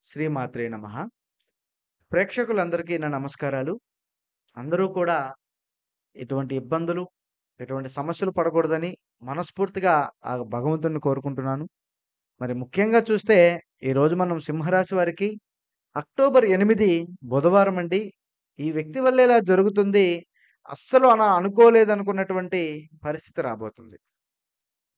శ్రీమాత్రే నమః. ప్రేక్షకులందరికీ నా నమస్కారాలు. అందరూ కూడా ఎటువంటి ఇబ్బందులు, ఎటువంటి సమస్యలు పడకూడదని మనస్ఫూర్తిగా ఆ భగవంతుడిని కోరుకుంటున్నాను. మరి ముఖ్యంగా చూస్తే ఈరోజు మనం సింహరాశి వారికి అక్టోబర్ 8 బుధవారం అండి. ఈ వ్యక్తి వల్ల ఇలా జరుగుతుంది. అస్సలు అనుకోలేదనుకున్నటువంటి పరిస్థితి రాబోతుంది.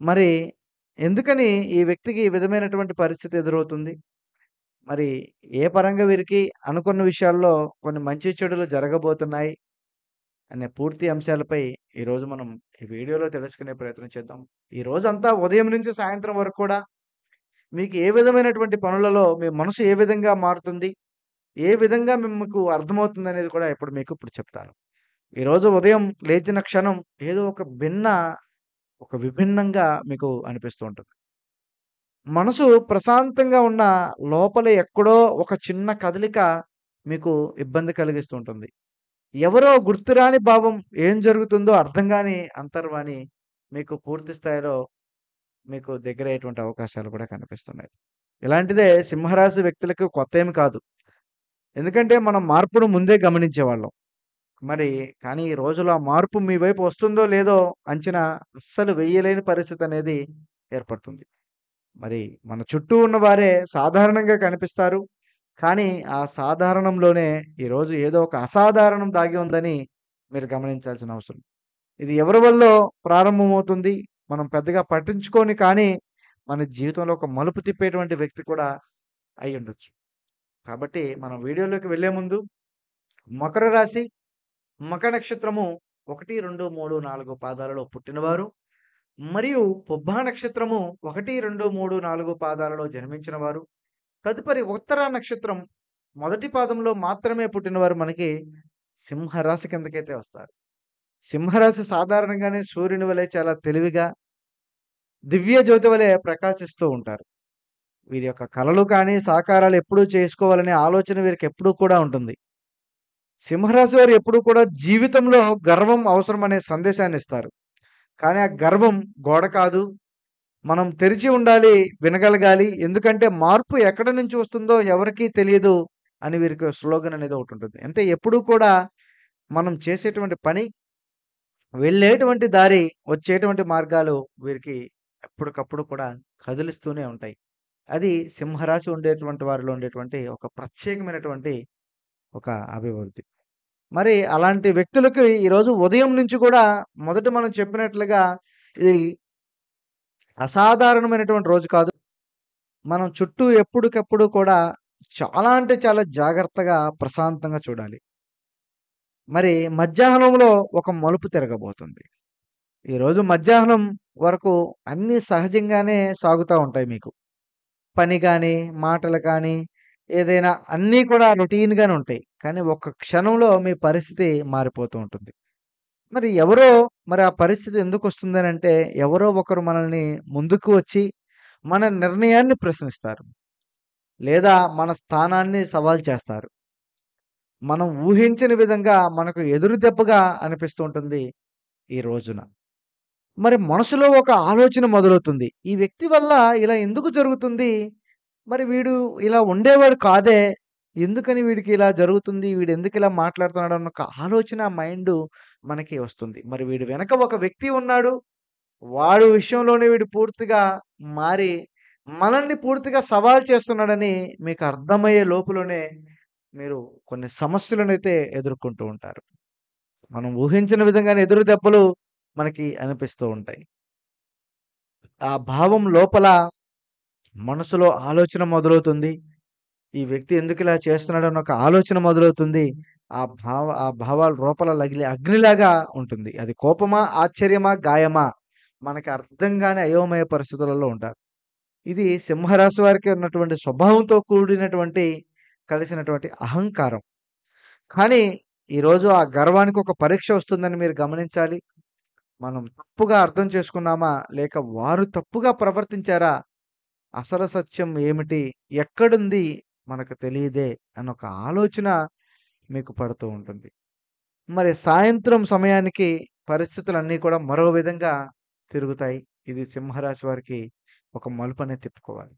మరి ఎందుకని ఈ వ్యక్తికి ఈ విధమైనటువంటి పరిస్థితి ఎదురవుతుంది? మరి ఏ పరంగా వీరికి అనుకున్న విషయాల్లో కొన్ని మంచి చెడులు జరగబోతున్నాయి అనే పూర్తి అంశాలపై ఈరోజు మనం ఈ వీడియోలో తెలుసుకునే ప్రయత్నం చేద్దాం. ఈ రోజంతా ఉదయం నుంచి సాయంత్రం వరకు కూడా మీకు ఏ విధమైనటువంటి పనులలో మీ మనసు ఏ విధంగా మారుతుంది? ఏ విధంగా మీకు అర్థమవుతుందనేది కూడా ఇప్పుడు చెప్తాను. ఈరోజు ఉదయం లేచిన క్షణం ఏదో ఒక విభిన్నంగా మీకు అనిపిస్తూ ఉంటుంది. మనసు ప్రశాంతంగా ఉన్న లోపల ఎక్కడో ఒక చిన్న కదలిక మీకు ఇబ్బంది కలిగిస్తూ ఉంటుంది. ఎవరో గుర్తురాని భావం ఏం జరుగుతుందో అర్థం గాని అంతర్వాణి మీకు పూర్తి స్థాయిలో మీకు దగ్గరయ్యేటువంటి అవకాశాలు కూడా కనిపిస్తున్నాయి. ఇలాంటిదే సింహరాశి వ్యక్తులకు కొత్తేమి కాదు. ఎందుకంటే మనం మార్పును ముందే గమనించేవాళ్ళం. కానీ ఈ రోజులో ఆ మార్పు మీ వైపు వస్తుందో లేదో అంచనా అస్సలు వేయలేని పరిస్థితి అనేది ఏర్పడుతుంది. మరి మన చుట్టూ ఉన్నవారే సాధారణంగా కనిపిస్తారు. కానీ ఆ సాధారణంలోనే ఈరోజు ఏదో ఒక అసాధారణం దాగి ఉందని మీరు గమనించాల్సిన అవసరం. ఇది ఎవరి వల్లో ప్రారంభమవుతుంది? మనం పెద్దగా పట్టించుకోని కానీ మన జీవితంలో ఒక మలుపు తిప్పేటువంటి వ్యక్తి కూడా అయ్యుండొచ్చు. కాబట్టి మనం వీడియోలోకి వెళ్ళే ముందు మకర రాశి, మక నక్షత్రము 1, 2, 3, 4 పాదాలలో పుట్టినవారు మరియు పుబ్బా నక్షత్రము 1, 2, 3, 4 పాదాలలో జన్మించిన వారు, తదుపరి ఉత్తర నక్షత్రం మొదటి పాదంలో మాత్రమే పుట్టినవారు మనకి సింహరాశి కిందకైతే వస్తారు. సింహరాశి సాధారణంగానే సూర్యుని వలె చాలా తెలివిగా, దివ్య జ్యోతి వలె ప్రకాశిస్తూ ఉంటారు. వీరి యొక్క కలలు కానీ, సాకారాలు ఎప్పుడూ చేసుకోవాలనే ఆలోచన వీరికి ఎప్పుడూ కూడా ఉంటుంది. సింహరాశి వారు ఎప్పుడూ కూడా జీవితంలో గర్వం అవసరం అనే సందేశాన్ని ఇస్తారు. కానీ ఆ గర్వం గోడ కాదు. మనం తెరిచి ఉండాలి, వినగలగాలి. ఎందుకంటే మార్పు ఎక్కడి నుంచి వస్తుందో ఎవరికీ తెలియదు అని వీరికి స్లోగన్ అనేది ఒకటుంటుంది. అంటే ఎప్పుడూ కూడా మనం చేసేటువంటి పని, వెళ్ళేటువంటి దారి, వచ్చేటువంటి మార్గాలు వీరికి ఎప్పటికప్పుడు కూడా కదిలిస్తూనే ఉంటాయి. అది సింహరాశి ఉండేటువంటి వారిలో ఉండేటువంటి ఒక ప్రత్యేకమైనటువంటి ఒక అభివృద్ధి. మరి అలాంటి వ్యక్తులకి ఈరోజు ఉదయం నుంచి కూడా మొదట మనం చెప్పినట్లుగా ఇది అసాధారణమైనటువంటి రోజు కాదు. మనం చుట్టూ ఎప్పటికప్పుడు కూడా చాలా అంటే చాలా జాగ్రత్తగా, ప్రశాంతంగా చూడాలి. మరి మధ్యాహ్నంలో ఒక మలుపు తిరగబోతుంది. ఈరోజు మధ్యాహ్నం వరకు అన్నీ సహజంగానే సాగుతా ఉంటాయి మీకు. పని గాని, మాటలు కానీ, ఏదైనా అన్నీ కూడా రొటీన్‌గానే ఉంటాయి. కానీ ఒక్క క్షణంలో మీ పరిస్థితి మారిపోతూ ఉంటుంది. మరి ఎవరో మరి ఆ పరిస్థితి ఎందుకొస్తుందనంటే, ఎవరో ఒకరు మనల్ని ముందుకు వచ్చి, మన నిర్ణయాన్ని ప్రశ్నిస్తారు. లేదా మన స్థానాన్ని సవాల్ చేస్తారు. మనం ఊహించని విధంగా మనకు ఎదురు దెబ్బగా అనిపిస్తూ ఉంటుంది ఈ రోజున. మరి మనసులో ఒక ఆలోచన మొదలవుతుంది. ఈ వ్యక్తి వల్ల ఇలా ఎందుకు జరుగుతుంది? మరి వీడు ఇలా ఉండేవాడు కాదే! ఎందుకని వీడికి ఇలా జరుగుతుంది? వీడెందుకిలా మాట్లాడుతున్నాడన్న ఒక ఆలోచన మైండు మనకి వస్తుంది. మరి వీడి వెనక ఒక వ్యక్తి ఉన్నాడు. వాడి విషయంలోనే వీడు పూర్తిగా మారి, మనల్ని పూర్తిగా సవాల్ చేస్తున్నాడని మీకు అర్థమయ్యే లోపులోనే మీరు కొన్ని సమస్యలనైతే ఎదుర్కొంటూ ఉంటారు. మనం ఊహించిన విధంగానే ఎదురు దెబ్బలు మనకి అనిపిస్తూ ఉంటాయి. ఆ భావం లోపల మనసులో ఆలోచన మొదలవుతుంది. ఈ వ్యక్తి ఎందుకిలా చేస్తున్నాడన్న ఒక ఆలోచన మొదలవుతుంది. ఆ భావాలు లోపల రగిలే అగ్నిలాగా ఉంటుంది. అది కోపమా? ఆశ్చర్యమా? గాయమా? మనకి అర్థం గాని అయోమయ పరిస్థితులలో ఉంటారు. ఇది సింహరాశి వారికి ఉన్నటువంటి స్వభావంతో కూడినటువంటి కలిసినటువంటి అహంకారం. కానీ ఈరోజు ఆ గర్వానికి ఒక పరీక్ష వస్తుందని మీరు గమనించాలి. మనం తప్పుగా అర్థం చేసుకున్నామా? లేక వారు తప్పుగా ప్రవర్తించారా? అసలు సత్యం ఏమిటి? ఎక్కడుంది? మనకు తెలీదే అన్నొక ఆలోచన మీకు పడుతూ ఉంటుంది. మరి సాయంత్రం సమయానికి పరిస్థితులన్నీ కూడా మరో విధంగా తిరుగుతాయి. ఇది సింహరాశి వారికి ఒక మలుపనేది తిప్పుకోవాలి.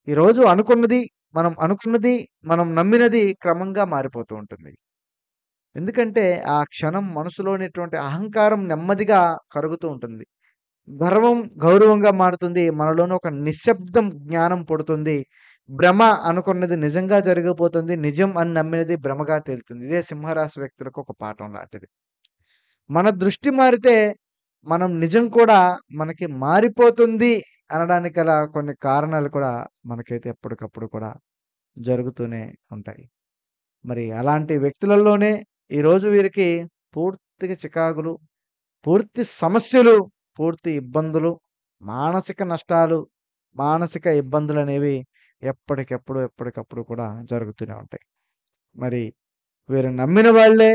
ఈరోజు అనుకున్నది మనం అనుకున్నది, మనం నమ్మినది క్రమంగా మారిపోతూ ఉంటుంది. ఎందుకంటే, ఆ క్షణం మనసులోనేటువంటి అహంకారం నెమ్మదిగా కరుగుతూ ఉంటుంది. గర్వం గౌరవంగా మారుతుంది. మనలోని ఒక నిశ్శబ్దం జ్ఞానం పుడుతుంది. భ్రమ అనుకున్నది నిజంగా జరిగిపోతుంది. నిజం అని నమ్మినది భ్రమగా తేలుతుంది. ఇదే సింహరాశి వ్యక్తులకు ఒక పాఠం లాంటిది. మన దృష్టి మారితే, మనం నిజం కూడా మనకి మారిపోతుంది అనడానికి గల కొన్ని కారణాలు కూడా మనకైతే ఎప్పటికప్పుడు కూడా జరుగుతూనే ఉంటాయి. మరి అలాంటి వ్యక్తులలోనే ఈరోజు వీరికి పూర్తిగా చికాకులు, పూర్తి సమస్యలు, పూర్తి ఇబ్బందులు, మానసిక నష్టాలు, మానసిక ఇబ్బందులనేవి ఎప్పటికప్పుడు కూడా జరుగుతూనే ఉంటాయి. మరి వీరు నమ్మిన వాళ్ళే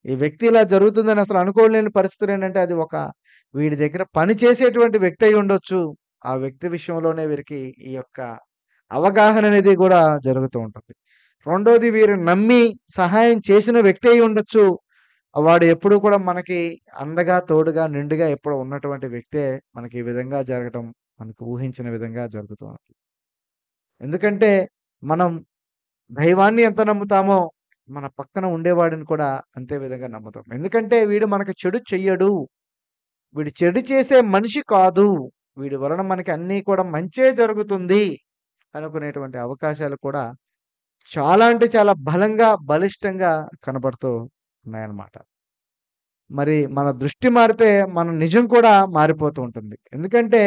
ఈ వ్యక్తి ఇలా జరుగుతుందని అసలు అనుకోలేని పరిస్థితులేంటంటే, అది ఒక వీడి దగ్గర పని చేసేటువంటి వ్యక్తి అయ్యుండొచ్చు. ఆ వ్యక్తి విషయంలోనే వీరికి ఈ యొక్క అవగాహన అనేది గూడా జరుగుతూ ఉంటుంది. రెండోది వీరు నమ్మి సహాయం చేసిన వ్యక్తి అయ్యుండొచ్చు. వాడు ఎప్పుడూ కూడా మనకి అండగా, తోడుగా, నిండుగా ఎప్పుడూ ఉన్నటువంటి వ్యక్తే మనకి ఈ విధంగా జరగటం, మనకు ఊహించిన విధంగా జరుగుతూ ఉంది. ఎందుకంటే, మనం దైవాన్ని ఎంత నమ్ముతామో, మన పక్కన ఉండేవాడిని కూడా అంతే విధంగా నమ్ముతాం. ఎందుకంటే, వీడు మనకు చెడు చెయ్యడు. వీడు చెడు చేసే మనిషి కాదు. వీడి వలన మనకి అన్నీ కూడా మంచే జరుగుతుంది అనుకునేటువంటి అవకాశాలు కూడా చాలా అంటే చాలా బలంగా, బలిష్టంగా కనబడుతూ ఉన్నాయన్నమాట. మరి మన దృష్టి మారితే మన నిజం కూడా మారిపోతూ ఉంటుంది. ఎందుకంటే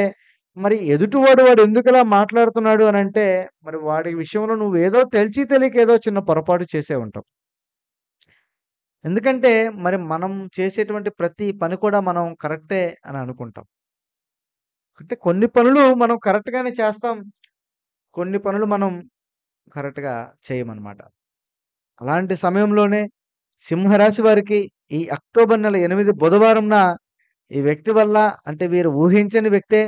మరి వాడు ఎందుకలా మాట్లాడుతున్నాడు అనంటే, మరి వాడి విషయంలో నువ్వేదో తెలిసి తెలియక ఏదో చిన్న పొరపాటు చేసే ఉంటావు. ఎందుకంటే మరి మనం చేసేటువంటి ప్రతి పని కూడా మనం కరెక్టే అని అనుకుంటాం. అంటే కొన్ని పనులు మనం కరెక్ట్‌గానే చేస్తాం. కొన్ని పనులు మనం కరెక్ట్‌గా చేయమనమాట. అలాంటి సమయంలోనే సింహరాశి వారికి ఈ అక్టోబర్ నెల 8 బుధవారంన ఈ వ్యక్తి వల్ల అంటే వీరు ఊహించని వ్యక్తే,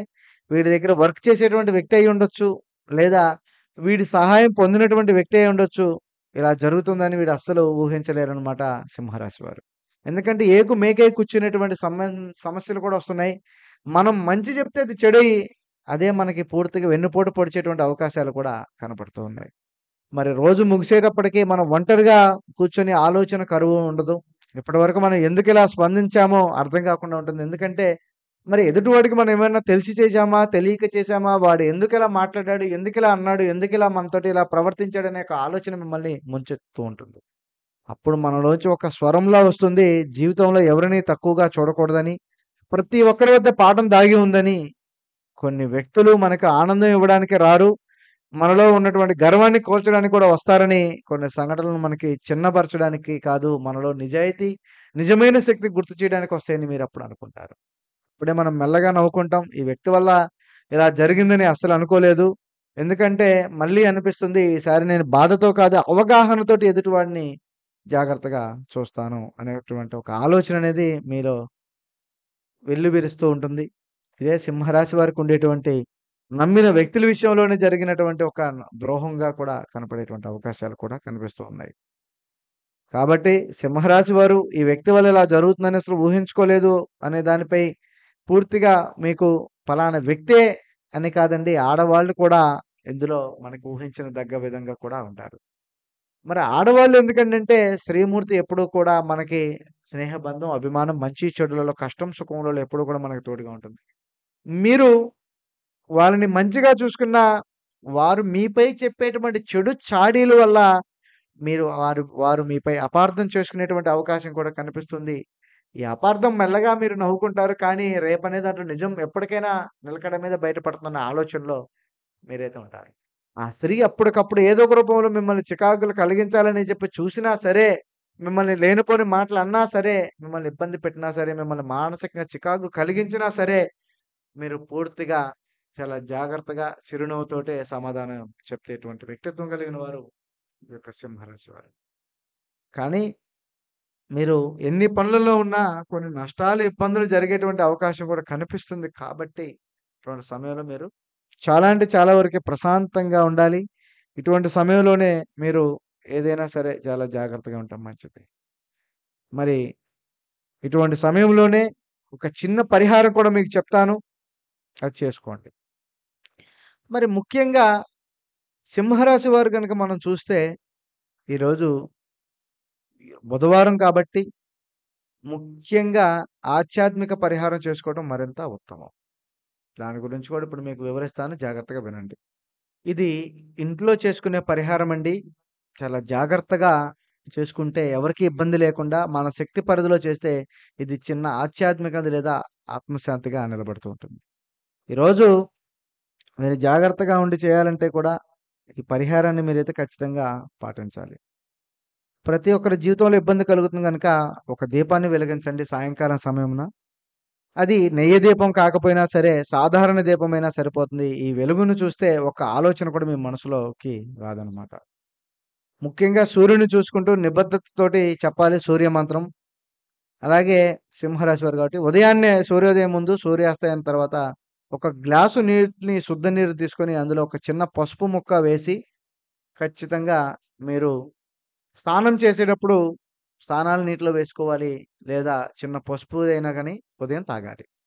వీడి దగ్గర వర్క్ చేసేటువంటి వ్యక్తి అయ్యుండొచ్చు. లేదా వీడి సహాయం పొందినటువంటి వ్యక్తి అయ్యుండొచ్చు. ఇలా జరుగుతుందని వీడు అస్సలు ఊహించలేరనమాట సింహరాశి వారు. ఎందుకంటే మేకై కూర్చునేటువంటి సమస్యలు కూడా వస్తున్నాయి. మనం మంచి చెప్తే అది చెడయి, అదే మనకి పూర్తిగా వెన్నుపోటు పొడిచేటువంటి అవకాశాలు కూడా కనపడుతూ ఉన్నాయి. మరి రోజు ముగిసేటప్పటికి మనం ఒంటరిగా కూర్చొని ఆలోచన కరువు ఉండదు. ఇప్పటివరకు మనం ఎందుకిలా స్పందించామో అర్థం కాకుండా ఉంటుంది. ఎందుకంటే, మరి ఎదుటివాడికి మనం ఏమైనా తెలిసి చేశామా? తెలియక చేశామా? వాడు ఎందుకిలా మాట్లాడాడు? ఎందుకిలా అన్నాడు? ఎందుకిలా మనతోటి ఇలా ప్రవర్తించాడనే ఒక ఆలోచన మిమ్మల్ని ముంచెత్తుతూ ఉంటుంది. అప్పుడు మనలోంచి ఒక స్వరంలా వస్తుంది. జీవితంలో ఎవరిని తక్కువగా చూడకూడదని, ప్రతి ఒక్కరి వద్ద పాఠం దాగి ఉందని, కొన్ని వ్యక్తులు మనకు ఆనందం ఇవ్వడానికి రారు. మనలో ఉన్నటువంటి గర్వాన్ని కోల్చడానికి కూడా వస్తారని కొన్ని సంఘటనలు మనకి చిన్నపరచడానికి కాదు, మనలో నిజాయితీ, నిజమైన శక్తి గుర్తు చేయడానికి వస్తాయని మీరప్పుడు అనుకుంటారు. ఇప్పుడే మనం మెల్లగా నవ్వుకుంటాం. ఈ వ్యక్తి వల్ల ఇలా జరిగిందని అస్సలు అనుకోలేదు. ఎందుకంటే మళ్ళీ అనిపిస్తుంది ఈసారి నేను బాధతో కాదు అవగాహనతోటి ఎదుటివాడిని జాగ్రత్తగా చూస్తాను అనేటువంటి ఒక ఆలోచన అనేది మీలో వెల్లివిరుస్తూ ఉంటుంది. ఇదే సింహరాశి వారికి ఉండేటువంటి నమ్మిన వ్యక్తుల విషయంలోనే జరిగినటువంటి ఒక ద్రోహంగా కూడా కనపడేటువంటి అవకాశాలు కూడా కనిపిస్తూ ఉన్నాయి. కాబట్టి సింహరాశి వారు ఈ వ్యక్తి వల్ల ఇలా జరుగుతుందని అసలు ఊహించుకోలేదు అనే దానిపై పూర్తిగా మీకు పలానా వ్యక్తే అని కాదండి, ఆడవాళ్ళు కూడా ఇందులో మనకు ఊహించిన దగ్గ విధంగా కూడా ఉంటారు. మరి ఆడవాళ్ళు ఎందుకంటే స్త్రీమూర్తి ఎప్పుడూ కూడా మనకి స్నేహబంధం, అభిమానం, మంచి చెడులలో, కష్టం సుఖంలో ఎప్పుడూ కూడా మనకు తోడుగా ఉంటుంది. మీరు వాళ్ళని మంచిగా చూసుకున్నా, వారు మీపై చెప్పేటువంటి చెడు చాడీల వల్ల వారు మీపై అపార్థం చేసుకునేటువంటి అవకాశం కూడా కనిపిస్తుంది. ఈ అపార్థం మెల్లగా మీరు నవ్వుకుంటారు. కానీ రేపనే దాంట్లో నిజం ఎప్పటికైనా నిలకడ మీద బయటపడుతుందన్న ఆలోచనలో మీరైతే ఉంటారు. ఆ స్త్రీ అప్పటికప్పుడు ఏదో ఒక రూపంలో మిమ్మల్ని చికాకులు కలిగించాలని చెప్పి చూసినా సరే, మిమ్మల్ని లేనిపోని మాటలు అన్నా సరే, మిమ్మల్ని ఇబ్బంది పెట్టినా సరే, మిమ్మల్ని మానసికంగా చికాకు కలిగించినా సరే, మీరు పూర్తిగా చాలా జాగ్రత్తగా చిరునవ్వుతోటే సమాధానం చెప్పేటువంటి వ్యక్తిత్వం కలిగిన వారు ఈ యొక్క సింహరాశి వారు. కానీ మీరు ఎన్ని పనులలో ఉన్నా కొన్ని నష్టాలు, ఇబ్బందులు జరిగేటువంటి అవకాశం కూడా కనిపిస్తుంది కాబట్టి, ఇటువంటి సమయంలో మీరు చాలా అంటే చాలా వరకే ప్రశాంతంగా ఉండాలి. ఇటువంటి సమయంలోనే మీరు ఏదైనా సరే చాలా జాగ్రత్తగా ఉండటం మంచిది. మరి ఇటువంటి సమయంలోనే ఒక చిన్న పరిహారం కూడా మీకు చెప్తాను. అది చేసుకోండి. మరి ముఖ్యంగా సింహరాశి వారు గనుక మనం చూస్తే ఈరోజు బుధవారం కాబట్టి ముఖ్యంగా ఆధ్యాత్మిక పరిహారం చేసుకోవడం మరింత ఉత్తమం. దాని గురించి కూడా ఇప్పుడు మీకు వివరిస్తాను, జాగ్రత్తగా వినండి. ఇది ఇంట్లో చేసుకునే పరిహారం అండి. చాలా జాగ్రత్తగా చేసుకుంటే ఎవరికీ ఇబ్బంది లేకుండా మన శక్తి పరిధిలో చేస్తే ఇది చిన్న ఆధ్యాత్మికత లేదా ఆత్మశాంతిగా నిలబడుతూ ఉంటుంది. ఈరోజు మీరు జాగ్రత్తగా ఉండి చేయాలంటే కూడా ఈ పరిహారాన్ని మీరైతే ఖచ్చితంగా పాటించాలి. ప్రతి ఒక్కరి జీవితంలో ఇబ్బంది కలుగుతుంది గనుక ఒక దీపాన్ని వెలిగించండి సాయంకాలం సమయమున. అది నెయ్యి దీపం కాకపోయినా సరే, సాధారణ దీపమైనా సరిపోతుంది. ఈ వెలుగును చూస్తే ఒక ఆలోచన కూడా మీ మనసులోకి రాదనమాట. ముఖ్యంగా సూర్యుడిని చూసుకుంటూ నిబద్ధతతోటి చెప్పాలి సూర్య మంత్రం. అలాగే సింహరాశి వారు కాబట్టి ఉదయాన్నే సూర్యోదయం ముందు, సూర్యాస్తమయం తర్వాత ఒక గ్లాసు నీటిని శుద్ధ నీరు తీసుకొని అందులో ఒక చిన్న పసుపు ముక్క వేసి ఖచ్చితంగా మీరు స్నానం చేసేటప్పుడు స్నానాలు నీటిలో వేసుకోవాలి. లేదా చిన్న పసుపు అయినా గాని ఉదయం తాగాలి.